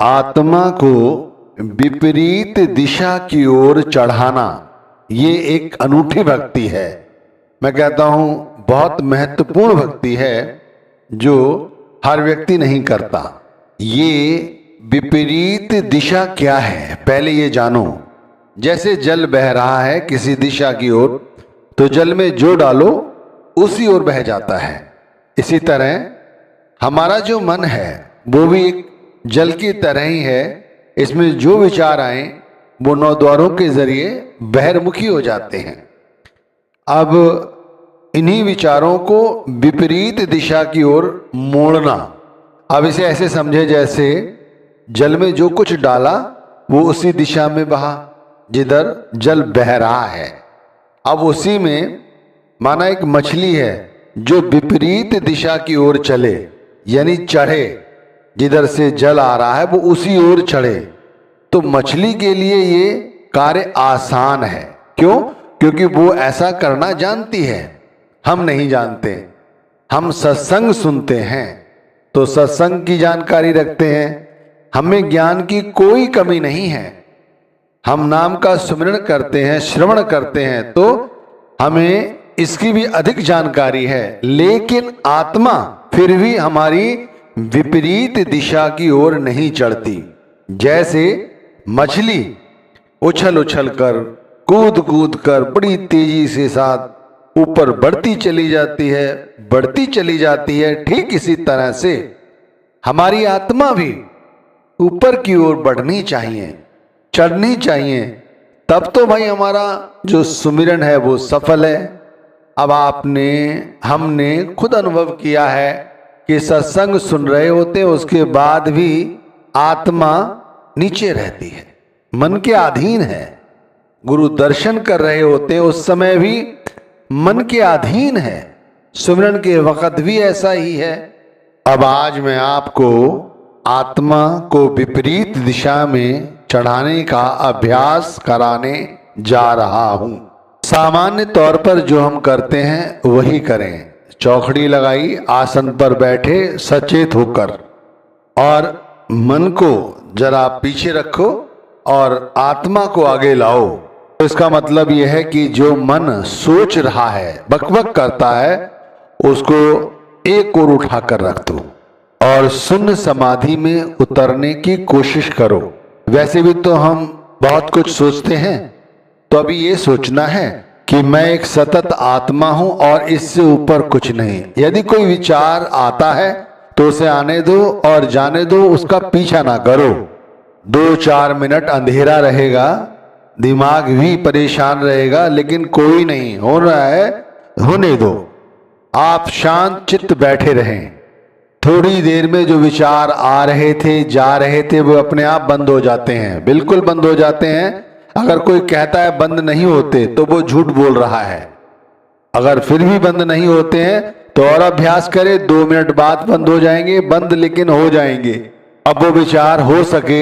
आत्मा को विपरीत दिशा की ओर चढ़ाना ये एक अनूठी भक्ति है। मैं कहता हूं बहुत महत्वपूर्ण भक्ति है जो हर व्यक्ति नहीं करता। ये विपरीत दिशा क्या है पहले ये जानो। जैसे जल बह रहा है किसी दिशा की ओर तो जल में जो डालो उसी ओर बह जाता है। इसी तरह हमारा जो मन है वो भी एक जल की तरह ही है। इसमें जो विचार आए वो नौ द्वारों के जरिए बहिर्मुखी हो जाते हैं। अब इन्हीं विचारों को विपरीत दिशा की ओर मोड़ना। अब इसे ऐसे समझे जैसे जल में जो कुछ डाला वो उसी दिशा में बहा जिधर जल बह रहा है। अब उसी में माना एक मछली है जो विपरीत दिशा की ओर चले यानी चढ़े, जिधर से जल आ रहा है वो उसी ओर चढ़े। तो मछली के लिए ये कार्य आसान है। क्यों? क्योंकि वो ऐसा करना जानती है। हम नहीं जानते। हम सत्संग सुनते हैं तो सत्संग की जानकारी रखते हैं। हमें ज्ञान की कोई कमी नहीं है। हम नाम का सुमिरन करते हैं, श्रवण करते हैं तो हमें इसकी भी अधिक जानकारी है। लेकिन आत्मा फिर भी हमारी विपरीत दिशा की ओर नहीं चढ़ती। जैसे मछली उछल उछल कर कूद कूद कर बड़ी तेजी से साथ ऊपर बढ़ती चली जाती है, ठीक इसी तरह से हमारी आत्मा भी ऊपर की ओर बढ़नी चाहिए, चढ़नी चाहिए। तब तो भाई हमारा जो सुमिरन है वो सफल है। अब हमने खुद अनुभव किया है कि सत्संग सुन रहे होते हैं उसके बाद भी आत्मा नीचे रहती है, मन के अधीन है। गुरु दर्शन कर रहे होते हैं उस समय भी मन के अधीन है। सुमिरन के वक्त भी ऐसा ही है। अब आज मैं आपको आत्मा को विपरीत दिशा में चढ़ाने का अभ्यास कराने जा रहा हूं। सामान्य तौर पर जो हम करते हैं वही करें। चौखड़ी लगाई, आसन पर बैठे सचेत होकर और मन को जरा पीछे रखो और आत्मा को आगे लाओ। तो इसका मतलब यह है कि जो मन सोच रहा है, बकबक करता है, उसको एक ओर उठाकर रख दो और शून्य समाधि में उतरने की कोशिश करो। वैसे भी तो हम बहुत कुछ सोचते हैं, तो अभी ये सोचना है कि मैं एक सतत आत्मा हूं और इससे ऊपर कुछ नहीं। यदि कोई विचार आता है तो उसे आने दो और जाने दो, उसका पीछा ना करो। 2-4 मिनट अंधेरा रहेगा, दिमाग भी परेशान रहेगा, लेकिन कोई नहीं, हो रहा है होने दो। आप शांत चित्त बैठे रहें। थोड़ी देर में जो विचार आ रहे थे, जा रहे थे, वो अपने आप बंद हो जाते हैं, बिल्कुल बंद हो जाते हैं। अगर कोई कहता है बंद नहीं होते तो वो झूठ बोल रहा है। अगर फिर भी बंद नहीं होते हैं तो और अभ्यास करें, 2 मिनट बाद बंद हो जाएंगे, बंद लेकिन हो जाएंगे। अब वो विचार हो सके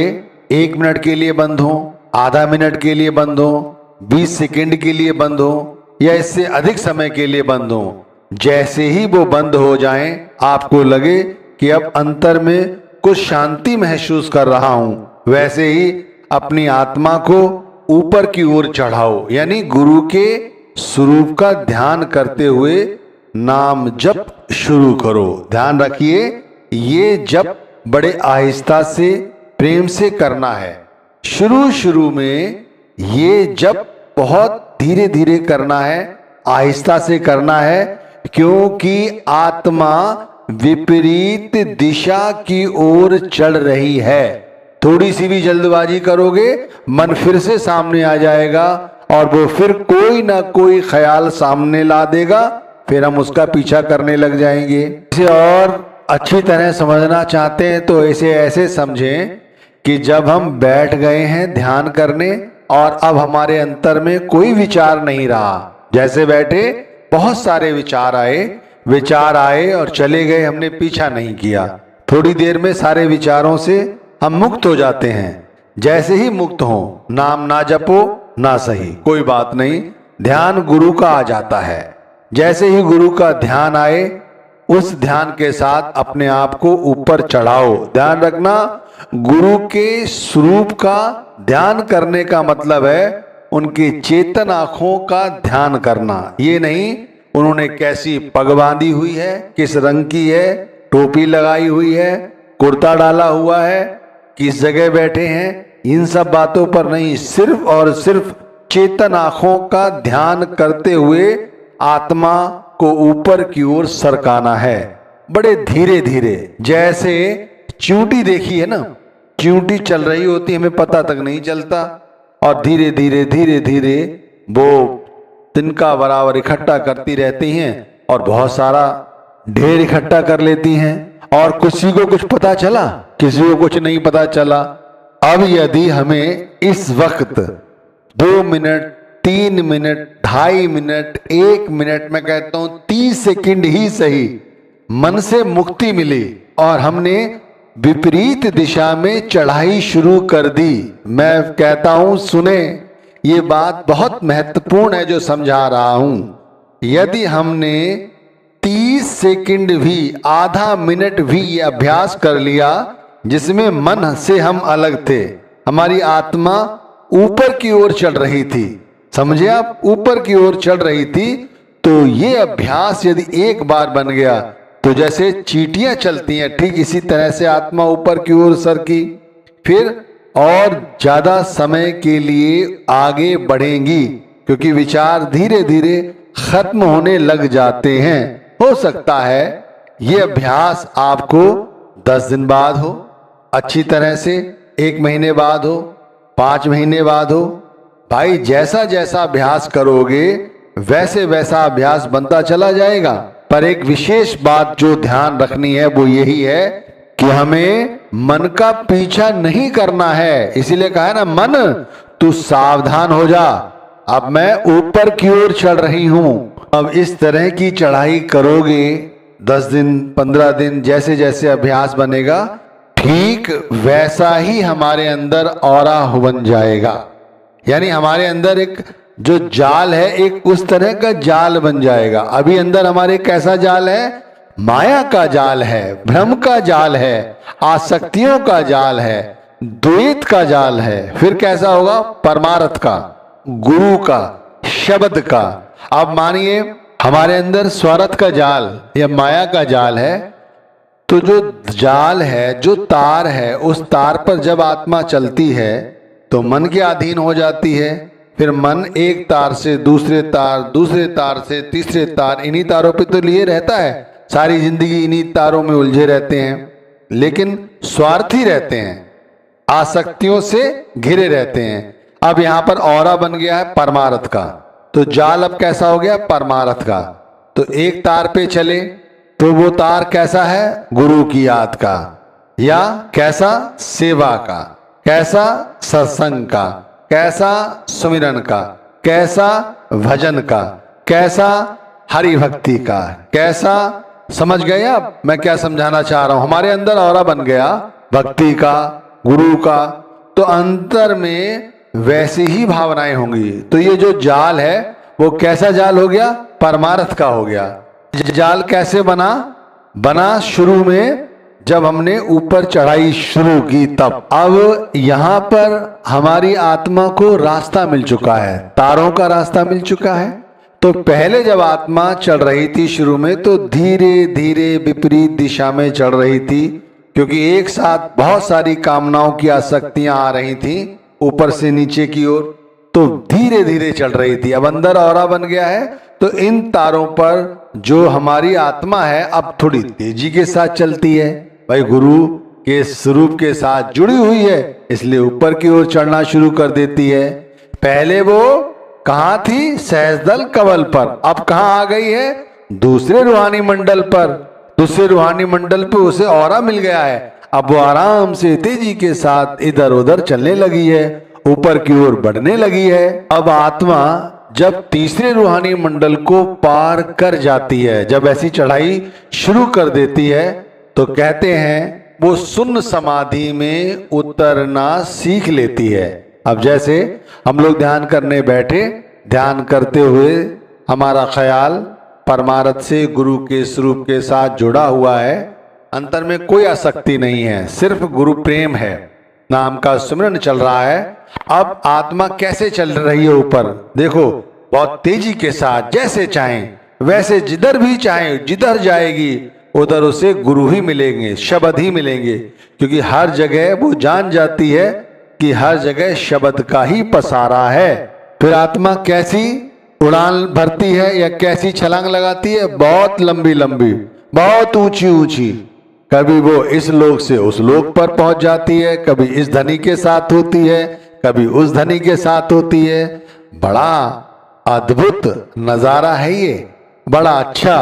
1 मिनट के लिए बंद हो, आधा मिनट के लिए बंद हो, 20 सेकंड के लिए बंद हो या इससे अधिक समय के लिए बंद हो। जैसे ही वो बंद हो जाएं, आपको लगे कि अब अंतर में कुछ शांति महसूस कर रहा हूं, वैसे ही अपनी आत्मा को ऊपर की ओर चढ़ाओ, यानी गुरु के स्वरूप का ध्यान करते हुए नाम जप शुरू करो। ध्यान रखिए, ये जप बड़े आहिस्ता से प्रेम से करना है। शुरू में ये जप बहुत धीरे धीरे करना है, आहिस्ता से करना है, क्योंकि आत्मा विपरीत दिशा की ओर चढ़ रही है। थोड़ी सी भी जल्दबाजी करोगे मन फिर से सामने आ जाएगा और वो फिर कोई ना कोई ख्याल सामने ला देगा, फिर हम उसका पीछा करने लग जाएंगे। इसे और अच्छी तरह समझना चाहते हैं तो इसे ऐसे समझें कि जब हम बैठ गए हैं ध्यान करने और अब हमारे अंतर में कोई विचार नहीं रहा। जैसे बैठे बहुत सारे विचार आए और चले गए, हमने पीछा नहीं किया। थोड़ी देर में सारे विचारों से हम मुक्त हो जाते हैं। जैसे ही मुक्त हो, नाम ना जपो ना सही, कोई बात नहीं, ध्यान गुरु का आ जाता है। जैसे ही गुरु का ध्यान आए उस ध्यान के साथ अपने आप को ऊपर चढ़ाओ। ध्यान रखना, गुरु के स्वरूप का ध्यान करने का मतलब है उनकी चेतन आंखों का ध्यान करना। ये नहीं उन्होंने कैसी पग बांधी हुई है, किस रंग की है, टोपी लगाई हुई है, कुर्ता डाला हुआ है, किस जगह बैठे हैं, इन सब बातों पर नहीं, सिर्फ और सिर्फ चेतन आंखों का ध्यान करते हुए आत्मा को ऊपर की ओर सरकाना है, बड़े धीरे धीरे। जैसे चींटी देखी है ना, चींटी चल रही होती, हमें पता तक नहीं चलता, और धीरे धीरे धीरे धीरे वो तिनका बराबर इकट्ठा करती रहती हैं और बहुत सारा ढेर इकट्ठा कर लेती हैं, और किसी को कुछ पता चला, किसी को कुछ नहीं पता चला। अब यदि हमें इस वक्त 2 मिनट, 3 मिनट, 2.5 मिनट, 1 मिनट, मैं कहता हूं 30 सेकंड ही सही, मन से मुक्ति मिली और हमने विपरीत दिशा में चढ़ाई शुरू कर दी। मैं कहता हूं सुने, ये बात बहुत महत्वपूर्ण है जो समझा रहा हूं। यदि हमने 30 सेकंड भी, आधा मिनट भी ये अभ्यास कर लिया जिसमें मन से हम अलग थे, हमारी आत्मा ऊपर की ओर चल रही थी, समझे आप, ऊपर की ओर चल रही थी, तो ये अभ्यास यदि एक बार बन गया तो जैसे चींटियां चलती हैं ठीक इसी तरह से आत्मा ऊपर की ओर सरकी, फिर और ज्यादा समय के लिए आगे बढ़ेंगी, क्योंकि विचार धीरे धीरे खत्म होने लग जाते हैं। हो सकता है ये अभ्यास आपको 10 दिन बाद हो, अच्छी तरह से 1 महीने बाद हो, 5 महीने बाद हो। भाई जैसा जैसा अभ्यास करोगे वैसे वैसा अभ्यास बनता चला जाएगा। पर एक विशेष बात जो ध्यान रखनी है वो यही है कि हमें मन का पीछा नहीं करना है। इसीलिए कहा है ना, मन तू सावधान हो जा, अब मैं ऊपर की ओर चढ़ रही हूं। अब इस तरह की चढ़ाई करोगे 10 दिन, 15 दिन, जैसे जैसे अभ्यास बनेगा ठीक वैसा ही हमारे अंदर ऑरा बन जाएगा। यानी हमारे अंदर एक जो जाल है, एक उस तरह का जाल बन जाएगा। अभी अंदर हमारे कैसा जाल है? माया का जाल है, भ्रम का जाल है, आसक्तियों का जाल है, द्वैत का जाल है। फिर कैसा होगा? परमार्थ का, गुरु का, शब्द का। अब मानिए हमारे अंदर स्वार्थ का जाल या माया का जाल है, तो जो जाल है, जो तार है, उस तार पर जब आत्मा चलती है तो मन के अधीन हो जाती है। फिर मन एक तार से दूसरे तार, दूसरे तार से तीसरे तार, इन्हीं तारों पे तो लिए रहता है, सारी जिंदगी इन्हीं तारों में उलझे रहते हैं, लेकिन स्वार्थी रहते हैं, आसक्तियों से घिरे रहते हैं। अब यहां पर ऑरा बन गया है परमार्थ का, तो जाल अब कैसा हो गया? परमार्थ का। तो एक तार पे चले तो वो तार कैसा है? गुरु की याद का, या कैसा? सेवा का, कैसा? सत्संग का, कैसा? सुमिरन का, कैसा? भजन का, कैसा? हरि भक्ति का, कैसा? समझ गए आप मैं क्या समझाना चाह रहा हूं? हमारे अंदर ऑरा बन गया भक्ति का, गुरु का, तो अंतर में वैसी ही भावनाएं होंगी। तो ये जो जाल है वो कैसा जाल हो गया? परमार्थ का हो गया। जाल कैसे बना शुरू में जब हमने ऊपर चढ़ाई शुरू की तब। अब यहां पर हमारी आत्मा को रास्ता मिल चुका है, तारों का रास्ता मिल चुका है। तो पहले जब आत्मा चल रही थी शुरू में तो धीरे धीरे विपरीत दिशा में चल रही थी, क्योंकि एक साथ बहुत सारी कामनाओं की आसक्तियां आ रही थी ऊपर से नीचे की ओर, तो धीरे धीरे चल रही थी। अब अंदर ऑरा बन गया है, तो इन तारों पर जो हमारी आत्मा है अब थोड़ी तेजी के साथ चलती है। भाई गुरु के स्वरूप के साथ जुड़ी हुई है, इसलिए ऊपर की ओर चढ़ना शुरू कर देती है। पहले वो कहां थी? सहस्दल कवल पर, अब कहां आ गई है? दूसरे रूहानी मंडल पर। दूसरे रूहानी मंडल पे उसे ऑरा मिल गया है, अब वो आराम से तेजी के साथ इधर उधर चलने लगी है, ऊपर की ओर बढ़ने लगी है। अब आत्मा जब तीसरे रूहानी मंडल को पार कर जाती है, जब ऐसी चढ़ाई शुरू कर देती है, तो कहते हैं वो शून्य समाधि में उतरना सीख लेती है। अब जैसे हम लोग ध्यान करने बैठे, ध्यान करते हुए हमारा ख्याल परमार्थ से गुरु के स्वरूप के साथ जुड़ा हुआ है, अंतर में कोई आसक्ति नहीं है, सिर्फ गुरु प्रेम है, नाम का सुमिरन चल रहा है। अब आत्मा कैसे चल रही है ऊपर देखो, बहुत तेजी के साथ, जैसे चाहें वैसे, जिधर भी चाहें जिधर जाएगी उधर उसे गुरु ही मिलेंगे, शब्द ही मिलेंगे, क्योंकि हर जगह वो जान जाती है कि हर जगह शब्द का ही पसारा है। फिर आत्मा कैसी उड़ान भरती है या कैसी छलांग लगाती है, बहुत लंबी लंबी, बहुत ऊंची ऊंची। कभी वो इस लोक से उस लोक पर पहुंच जाती है, कभी इस धनी के साथ होती है, कभी उस धनी के साथ होती है। बड़ा अद्भुत नजारा है ये, बड़ा अच्छा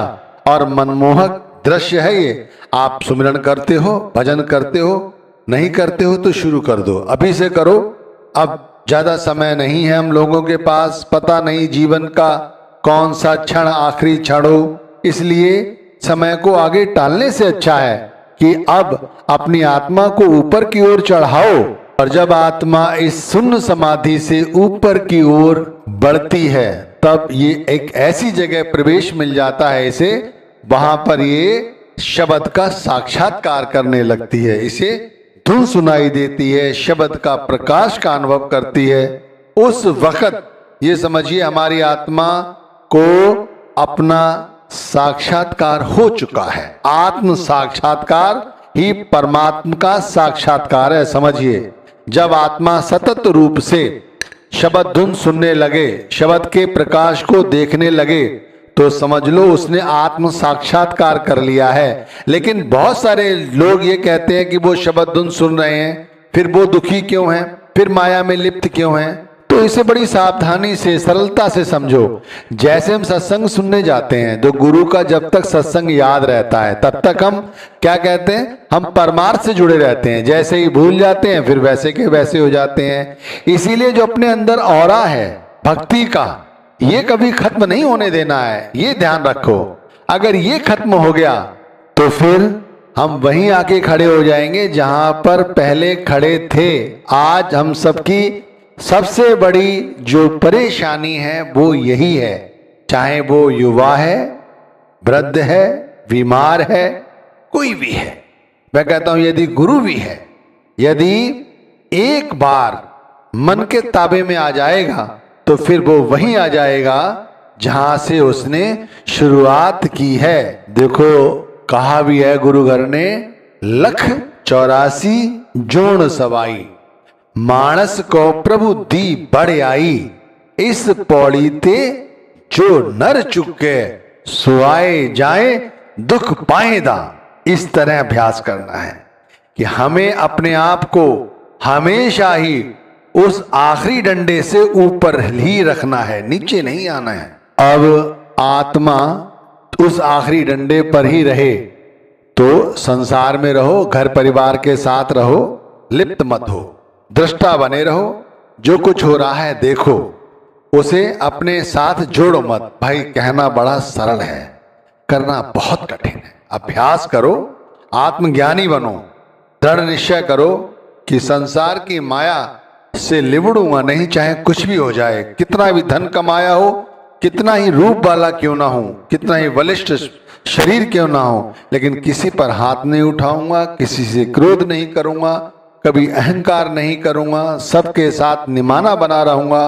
और मनमोहक दृश्य है ये। आप सुमिरन करते हो, भजन करते हो, नहीं करते हो तो शुरू कर दो, अभी से करो। अब ज्यादा समय नहीं है हम लोगों के पास, पता नहीं जीवन का कौन सा क्षण आखिरी क्षण हो, इसलिए समय को आगे टालने से अच्छा है कि अब अपनी आत्मा को ऊपर की ओर चढ़ाओ। और जब आत्मा इस शून्य समाधि से ऊपर की ओर बढ़ती है तब ये एक ऐसी जगह प्रवेश मिल जाता है इसे, वहां पर ये शब्द का साक्षात्कार करने लगती है, इसे धुन सुनाई देती है, शब्द का प्रकाश का अनुभव करती है। उस वक्त ये समझिए हमारी आत्मा को अपना साक्षात्कार हो चुका है। आत्म साक्षात्कार ही परमात्मा का साक्षात्कार है, समझिए। जब आत्मा सतत रूप से शब्द धुन सुनने लगे, शब्द के प्रकाश को देखने लगे, तो समझ लो उसने आत्म साक्षात्कार कर लिया है। लेकिन बहुत सारे लोग ये कहते हैं कि वो शब्द धुन सुन रहे हैं, फिर वो दुखी क्यों हैं, फिर माया में लिप्त क्यों हैं। तो इसे बड़ी सावधानी से, सरलता से समझो। जैसे हम सत्संग सुनने जाते हैं तो गुरु का जब तक सत्संग याद रहता है तब तक हम क्या कहते हैं, हम परमार्थ से जुड़े रहते हैं। जैसे ही भूल जाते हैं फिर वैसे के वैसे हो जाते हैं। इसीलिए जो अपने अंदर ऑरा है भक्ति का, ये कभी खत्म नहीं होने देना है, ये ध्यान रखो। अगर ये खत्म हो गया तो फिर हम वहीं आके खड़े हो जाएंगे जहां पर पहले खड़े थे। आज हम सबकी सबसे बड़ी जो परेशानी है वो यही है, चाहे वो युवा है, वृद्ध है, बीमार है, कोई भी है। मैं कहता हूं यदि गुरु भी है, यदि एक बार मन के ताबे में आ जाएगा तो फिर वो वहीं आ जाएगा जहां से उसने शुरुआत की है। देखो कहा भी है गुरु घर ने, 184 जोड़ सवाई, मानस को प्रभु दी बढ़ आई, इस पौड़ी ते जो नर चुके सुआए जाए दुख पाएदा। इस तरह अभ्यास करना है कि हमें अपने आप को हमेशा ही उस आखिरी डंडे से ऊपर ही रखना है, नीचे नहीं आना है। अब आत्मा उस आखिरी डंडे पर ही रहे तो संसार में रहो, घर परिवार के साथ रहो, लिप्त मत हो, दृष्टा बने रहो। जो कुछ हो रहा है देखो, उसे अपने साथ जोड़ो मत। भाई कहना बड़ा सरल है, करना बहुत कठिन है। अभ्यास करो, आत्मज्ञानी बनो, दृढ़ निश्चय करो कि संसार की माया से लिबड़ूंगा नहीं, चाहे कुछ भी हो जाए। कितना भी धन कमाया हो, कितना ही रूप वाला क्यों ना हो, कितना ही बलिष्ठ शरीर क्यों ना हो, लेकिन किसी पर हाथ नहीं उठाऊंगा, किसी से क्रोध नहीं करूंगा, कभी अहंकार नहीं करूंगा, सबके साथ निमाना बना रहूंगा।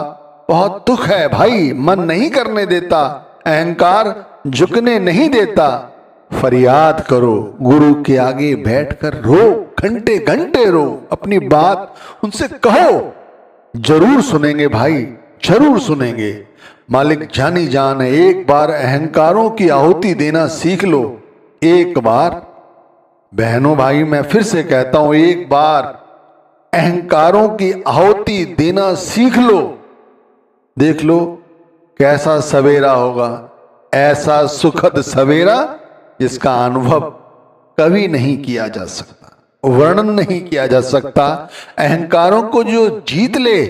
बहुत दुख है भाई, मन नहीं करने देता, अहंकार झुकने नहीं देता। फरियाद करो, गुरु के आगे बैठकर रो, घंटे घंटे रो, अपनी बात उनसे कहो, जरूर सुनेंगे भाई, जरूर सुनेंगे। मालिक जानी जान है। एक बार अहंकारों की आहुति देना सीख लो, एक बार। बहनों भाई मैं फिर से कहता हूं, एक बार अहंकारों की आहुति देना सीख लो, देख लो कैसा सवेरा होगा। ऐसा सुखद सवेरा जिसका अनुभव कभी नहीं किया जा सकता, वर्णन नहीं किया जा सकता। अहंकारों को जो जीत ले,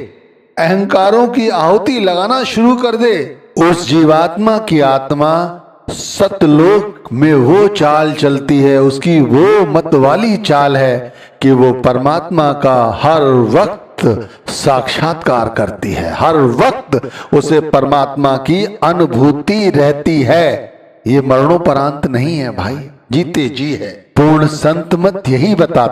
अहंकारों की आहुति लगाना शुरू कर दे, उस जीवात्मा की आत्मा सतलोक में वो चाल चलती है, उसकी वो मत वाली चाल है कि वो परमात्मा का हर वक्त साक्षात्कार करती है, हर वक्त उसे परमात्मा की अनुभूति रहती है। ये मरणोपरांत नहीं है भाई, जीते जी है। पूर्ण संत मत यही बताते